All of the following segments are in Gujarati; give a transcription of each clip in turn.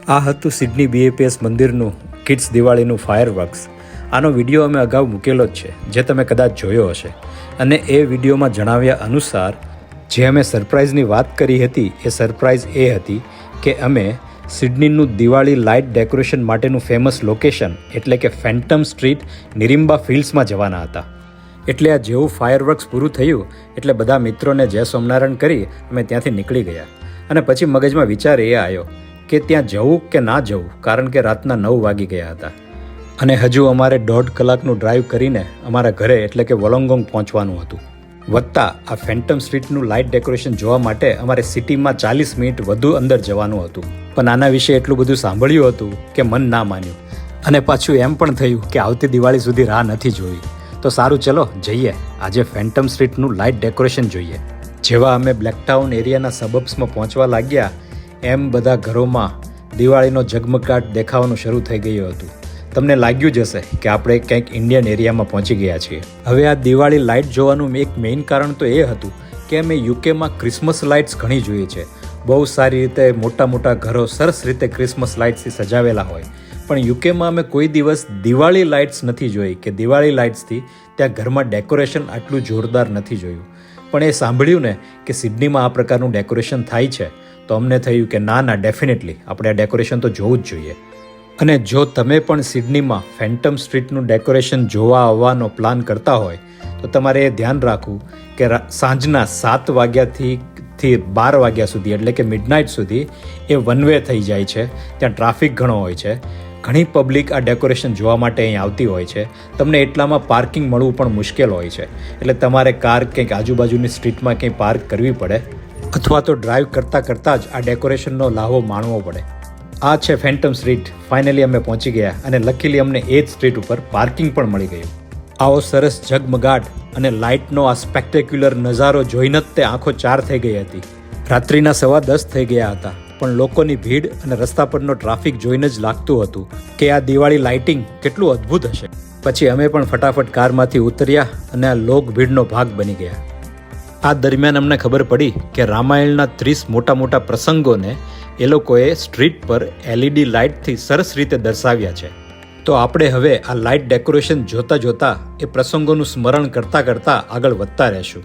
આ હતું સિડની BAPS મંદિરનું કિડ્સ દિવાળીનું ફાયરવર્ક્સ. આનો વિડીયો અમે અગાઉ મૂકેલો જ છે, જે તમે કદાચ જોયો હશે. અને એ વિડીયોમાં જણાવ્યા અનુસાર જે અમે સરપ્રાઇઝની વાત કરી હતી એ સરપ્રાઇઝ એ હતી કે અમે સિડનીનું દિવાળી લાઇટ ડેકોરેશન માટેનું ફેમસ લોકેશન એટલે કે ફેન્ટમ સ્ટ્રીટ નિરિમ્બા ફિલ્ડ્સમાં જવાના હતા. એટલે આ જેવું ફાયરવર્ક્સ પૂરું થયું એટલે બધા મિત્રોને જય સોમનારાયણ કરી અમે ત્યાંથી નીકળી ગયા. અને પછી મગજમાં વિચાર એ આવ્યો કે ત્યાં જવું કે ના જવું, કારણ કે રાતના 9 વાગી ગયા હતા અને હજુ અમારે 1.5 કલાકનું ડ્રાઈવ કરીને અમારા ઘરે એટલે કે વોલોંગોંગ પહોંચવાનું હતું. વત્તા આ ફેન્ટમ સ્ટ્રીટનું લાઇટ ડેકોરેશન જોવા માટે અમારે સિટીમાં 40 મિનિટ વધુ અંદર જવાનું હતું. પણ આના વિશે એટલું બધું સાંભળ્યું હતું કે મન ના માન્યું. અને પાછું એમ પણ થયું કે આવતી દિવાળી સુધી રાહ નથી જોઈ. તો સારું, ચલો જઈએ, આજે ફેન્ટમ સ્ટ્રીટનું લાઇટ ડેકોરેશન જોઈએ. જેવા અમે બ્લેકટાઉન એરિયાના સબબ્સમાં પહોંચવા લાગ્યા એમ બધા ઘરોમાં દિવાળીનો ઝગમગાટ દેખાવાનું શરૂ થઈ ગયું હતું. તમને લાગ્યું જ હશે કે આપણે કંઈક ઇન્ડિયન એરિયામાં પહોંચી ગયા છીએ. હવે આ દિવાળી લાઇટ જોવાનું એક મેઇન કારણ તો એ હતું કે અમે યુકેમાં ક્રિસમસ લાઇટ્સ ઘણી જોઈએ છે. બહુ સારી રીતે મોટા મોટા ઘરો સરસ રીતે ક્રિસમસ લાઇટ્સથી સજાવેલા હોય. પણ યુકેમાં અમે કોઈ દિવસ દિવાળી લાઇટ્સ નથી જોઈ કે દિવાળી લાઇટ્સથી ત્યાં ઘરમાં ડેકોરેશન આટલું જોરદાર નથી જોયું. પણ એ સાંભળ્યું ને કે સિડનીમાં આ પ્રકારનું ડેકોરેશન થાય છે તો અમને થયું કે ના, ડેફિનેટલી આપણે આ ડેકોરેશન તો જોવું જ જોઈએ. અને જો તમે પણ સિડનીમાં ફેન્ટમ સ્ટ્રીટનું ડેકોરેશન જોવા આવવાનો પ્લાન કરતા હોય તો તમારે એ ધ્યાન રાખવું કે સાંજના 7 વાગ્યાથી 12 વાગ્યા સુધી એટલે કે મિડનાઇટ સુધી એ વન વે થઈ જાય છે. ત્યાં ટ્રાફિક ઘણો હોય છે. ઘણી પબ્લિક આ ડેકોરેશન જોવા માટે અહીં આવતી હોય છે. તમને એટલામાં પાર્કિંગ મળવું પણ મુશ્કેલ હોય છે. એટલે તમારે કાર કંઈક આજુબાજુની સ્ટ્રીટમાં કંઈ પાર્ક કરવી પડે અથવા તો ડ્રાઈવ કરતાં જ આ ડેકોરેશનનો લાહવો માણવો પડે. આ છે ફેન્ટમ સ્ટ્રીટ. ફાઇનલી અમે પહોંચી ગયા અને લકીલી અમને એ જ સ્ટ્રીટ ઉપર પાર્કિંગ પણ મળી ગયું. આવો સરસ ઝગમગાટ અને લાઇટનો આ સ્પેક્ટેક્યુલર નજારો જોઈને જ તે આંખો ચાર થઈ ગઈ હતી. રાત્રિના 10:15 થઈ ગયા હતા, પણ લોકોની ભીડ અને રસ્તા પરનો ટ્રાફિક જોઈને જ લાગતું હતું કે આ દિવાળી લાઇટિંગ કેટલું અદ્ભુત હશે. પછી અમે પણ ફટાફટ કારમાંથી ઉતર્યા અને આ લોક ભીડનો ભાગ બની ગયા. આ દરમિયાન અમને ખબર પડી કે રામાયણના 30 મોટા પ્રસંગોને એ લોકોએ સ્ટ્રીટ પર LED લાઇટથી સરસ રીતે દર્શાવ્યા છે. તો આપણે હવે આ લાઇટ ડેકોરેશન જોતા એ પ્રસંગોનું સ્મરણ કરતા આગળ વધતા રહેશું.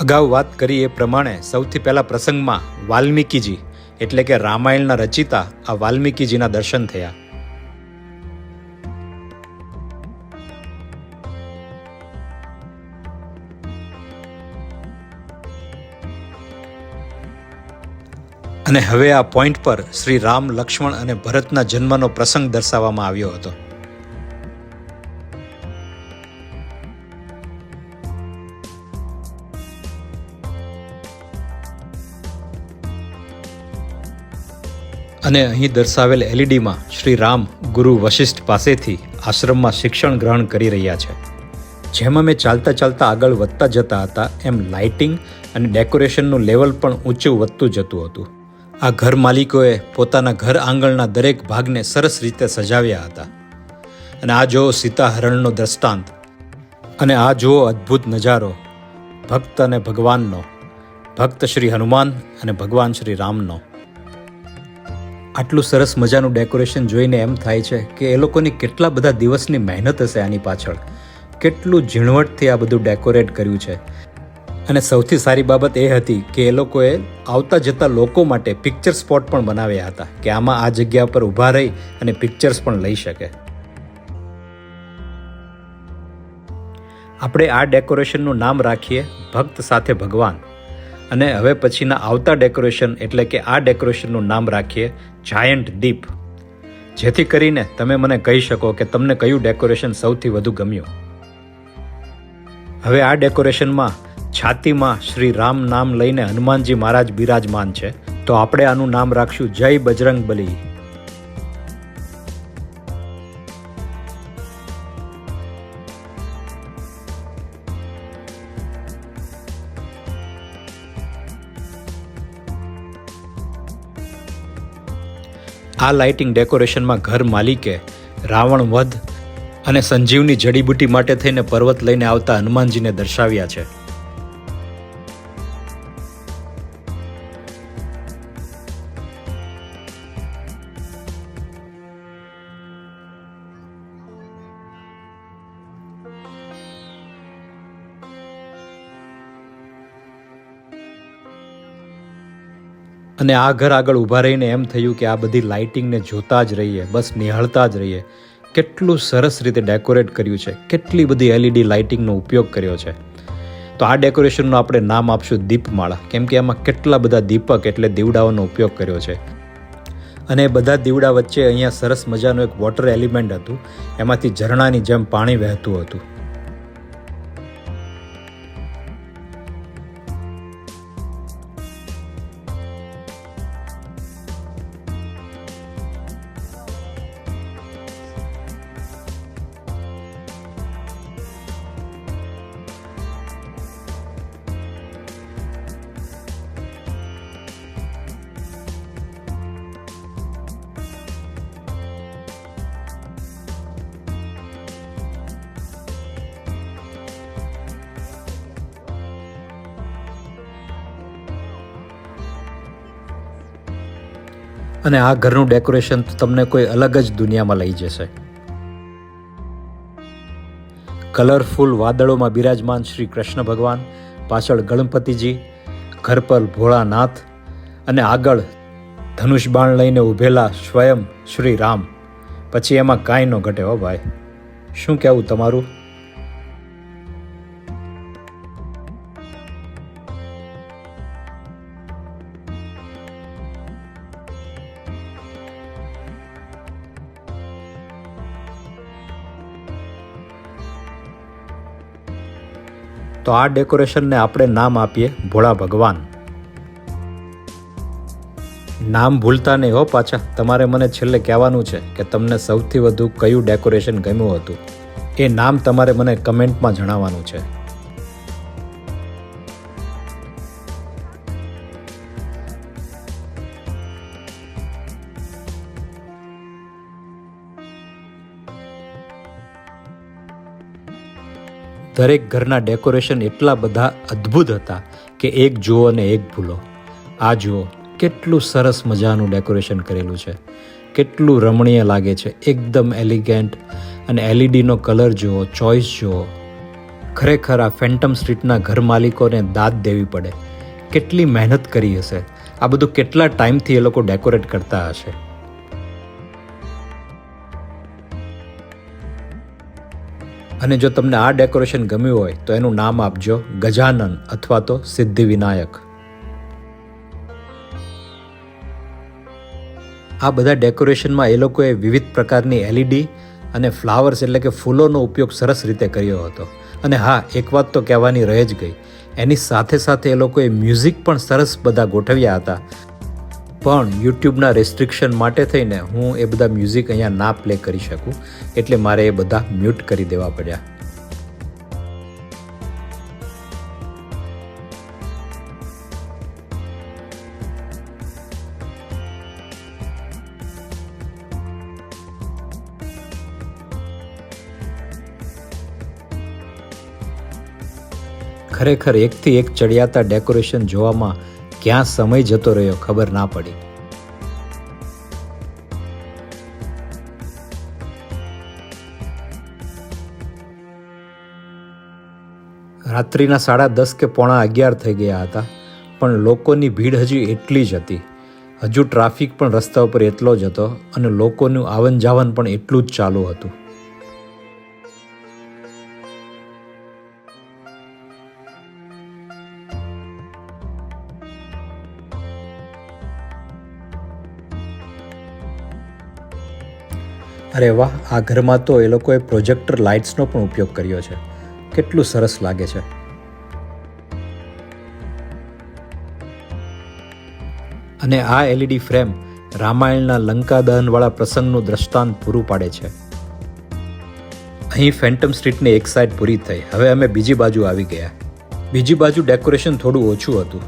અગાઉ વાત કરી એ પ્રમાણે સૌથી પહેલા પ્રસંગમાં વાલ્મીકીજી એટલે કે રામાયણના રચિતા આ વાલ્મીકીજીના દર્શન થયા. અને હવે આ પોઈન્ટ પર શ્રી રામ, લક્ષ્મણ અને ભરતના જન્મનો પ્રસંગ દર્શાવવામાં આવ્યો હતો. અને અહીં દર્શાવેલ LEDમાં શ્રી રામ ગુરુ વશિષ્ઠ પાસેથી આશ્રમમાં શિક્ષણ ગ્રહણ કરી રહ્યા છે. જેમ અમે ચાલતા આગળ વધતા જતા હતા એમ લાઇટિંગ અને ડેકોરેશનનું લેવલ પણ ઊંચું વધતું જતું હતું. આ ઘર માલિકોએ પોતાના ઘર આંગણના દરેક ભાગને સરસ રીતે સજાવ્યા હતા. અને આ જુઓ સીતા હરણનો દ્રષ્ટાંત, અને આ જુઓ અદ્ભુત નજારો ભક્ત અને ભગવાનનો, ભક્ત શ્રી હનુમાન અને ભગવાન શ્રી રામનો. આટલું સરસ મજાનું ડેકોરેશન જોઈને એમ થાય છે કે એ લોકોની કેટલા બધા દિવસની મહેનત હશે આની પાછળ. કેટલું ઝીણવટથી આ બધું ડેકોરેટ કર્યું છે. અને સૌથી સારી બાબત એ હતી કે એ લોકોએ આવતા જતા લોકો માટે પિક્ચર સ્પોટ પણ બનાવ્યા હતા કે આમાં આ જગ્યા પર ઊભા રહી અને પિક્ચર્સ પણ લઈ શકે. આપણે આ ડેકોરેશનનું નામ રાખીએ ભક્ત સાથે ભગવાન. અને હવે પછીના આવતા ડેકોરેશન એટલે કે આ ડેકોરેશનનું નામ રાખીએ જાયન્ટ દીપ. જેથી કરીને તમે મને કહી શકો કે તમને કયું ડેકોરેશન સૌથી વધુ ગમ્યું. હવે આ ડેકોરેશનમાં છાતીમાં શ્રી રામ નામ લઈને હનુમાનજી મહારાજ બિરાજમાન છે. તો આપણે આનું નામ રાખશું જય બજરંગ બલી. આ લાઇટિંગ ડેકોરેશનમાં ઘર માલિકે રાવણ વધ અને સંજીવની જડીબુટી માટે થઈને પર્વત લઈને આવતા હનુમાનજીને દર્શાવ્યા છે. અને આ ઘર આગળ ઊભા રહીને એમ થયું કે આ બધી લાઇટિંગને જોતા જ રહીએ, બસ નિહાળતા જ રહીએ. કેટલું સરસ રીતે ડેકોરેટ કર્યું છે, કેટલી બધી LED લાઇટિંગનો ઉપયોગ કર્યો છે. તો આ ડેકોરેશનનું આપણે નામ આપશું દીપમાળા, કેમ કે એમાં કેટલા બધા દીપક એટલે દીવડાઓનો ઉપયોગ કર્યો છે. અને બધા દીવડા વચ્ચે અહીંયા સરસ મજાનું એક વોટર એલિમેન્ટ હતું, એમાંથી ઝરણાની જેમ પાણી વહેતું હતું. અને આ ઘરનું ડેકોરેશન તમને કોઈ અલગ જ દુનિયામાં લઈ જશે. કલરફુલ વાદળોમાં બિરાજમાન શ્રી કૃષ્ણ ભગવાન, પાછળ ગણપતિજી, ઘર પર ભોળાનાથ અને આગળ ધનુષ બાણ લઈને ઊભેલા સ્વયં શ્રી રામ. પછી એમાં કાંઈ ન ઘટે હો ભાઈ. શું કહેવું તમારું? તો આ ડેકોરેશનને આપણે નામ આપીએ ભોળા ભગવાન. નામ ભૂલતા નહીં હો પાછા. તમારે મને છેલ્લે કહેવાનું છે કે તમને સૌથી વધુ કયું ડેકોરેશન ગમ્યું હતું. એ નામ તમારે મને કમેન્ટમાં જણાવવાનું છે. દરેક ઘરના ડેકોરેશન એટલા બધા અદ્ભુત હતા કે એક જુઓ અને એક ભૂલો. આ જુઓ, કેટલું સરસ મજાનું ડેકોરેશન કરેલું છે, કેટલું રમણીય લાગે છે, એકદમ એલિગન્ટ. અને LEDનો કલર જુઓ, ચોઇસ જુઓ. ખરેખર આ ફેન્ટમ સ્ટ્રીટના ઘર માલિકોને દાદ દેવી પડે. કેટલી મહેનત કરી હશે. આ બધું કેટલા ટાઈમથી એ લોકો ડેકોરેટ કરતા હશે. અને જો તમને આ ડેકોરેશન ગમ્યું હોય તો એનું નામ આપજો ગજાનન અથવા તો સિદ્ધિવિનાયક. આ બધા ડેકોરેશનમાં એ લોકોએ વિવિધ પ્રકારની LED અને ફ્લાવર્સ એટલે કે ફૂલોનો ઉપયોગ સરસ રીતે કર્યો હતો. અને હા, એક વાત તો કહેવાની રહી જ ગઈ, એની સાથે સાથે એ લોકોએ મ્યુઝિક પણ સરસ બધા ગોઠવ્યા હતા. પણ યુટ્યુબના રેસ્ટ્રિક્શન માટે થઈને હું એ બધા મ્યુઝિક અહીંયા ના પ્લે કરી શકું, એટલે મારે એ બધા મ્યુટ કરી દેવા પડ્યા. ખરેખર એકથી એક ચડિયાતા ડેકોરેશન જોવામાં ક્યાં સમય જતો રહ્યો ખબર ના પડી. રાત્રિના 10:30 કે 11:15 થઈ ગયા હતા, પણ લોકોની ભીડ હજી એટલી જ હતી. હજુ ટ્રાફિક પણ રસ્તા ઉપર એટલો જ હતો અને લોકોનું આવન જાવન પણ એટલું જ ચાલુ હતું. અરે વાહ, આ ઘરમાં તો એ લોકોએ પ્રોજેક્ટર લાઇટ્સનો પણ ઉપયોગ કર્યો છે. કેટલું સરસ લાગે છે. અને આ LED ફ્રેમ રામાયણના લંકા દહનવાળા પ્રસંગનું દ્રષ્ટાંત પૂરું પાડે છે. અહીં ફેન્ટમ સ્ટ્રીટની એક સાઈડ પૂરી થઈ. હવે અમે બીજી બાજુ આવી ગયા. બીજી બાજુ ડેકોરેશન થોડું ઓછું હતું.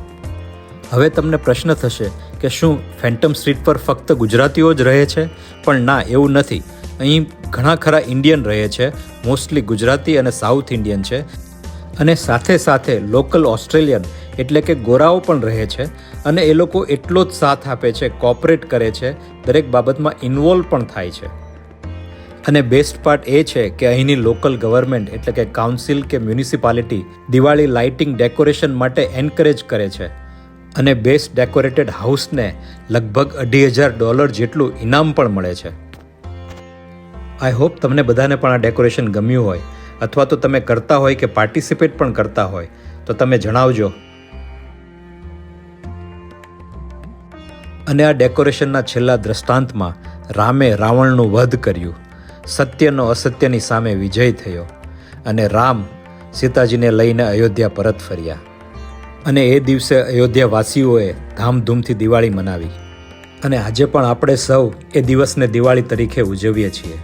હવે તમને પ્રશ્ન થશે કે શું ફેન્ટમ સ્ટ્રીટ પર ફક્ત ગુજરાતીઓ જ રહે છે? પણ ના, એવું નથી. અહીં ઘણા ખરા ઇન્ડિયન રહે છે, મોસ્ટલી ગુજરાતી અને સાઉથ ઇન્ડિયન છે. અને સાથે સાથે લોકલ ઓસ્ટ્રેલિયન એટલે કે ગોરાઓ પણ રહે છે. અને એ લોકો એટલો જ સાથ આપે છે, કોઓપરેટ કરે છે, દરેક બાબતમાં ઇન્વોલ્વ પણ થાય છે. અને બેસ્ટ પાર્ટ એ છે કે અહીંની લોકલ ગવર્મેન્ટ એટલે કે કાઉન્સિલ કે મ્યુનિસિપાલિટી દિવાળી લાઇટિંગ ડેકોરેશન માટે એન્કરેજ કરે છે. અને બેસ્ટ ડેકોરેટેડ હાઉસને લગભગ $2,500 જેટલું ઇનામ પણ મળે છે. આઈ હોપ તમને બધાને પણ આ ડેકોરેશન ગમ્યું હોય, અથવા તો તમે કરતા હોય કે પાર્ટિસિપેટ પણ કરતા હોય તો તમે જણાવજો. અને આ ડેકોરેશનના છેલ્લા દ્રષ્ટાંતમાં રામે રાવણનું વધ કર્યું, સત્યનો અસત્યની સામે વિજય થયો અને રામ સીતાજીને લઈને અયોધ્યા પરત ફર્યા. અને એ દિવસે અયોધ્યાવાસીઓએ ધામધૂમથી દિવાળી મનાવી. અને આજે પણ આપણે સૌ એ દિવસને દિવાળી તરીકે ઉજવીએ છીએ.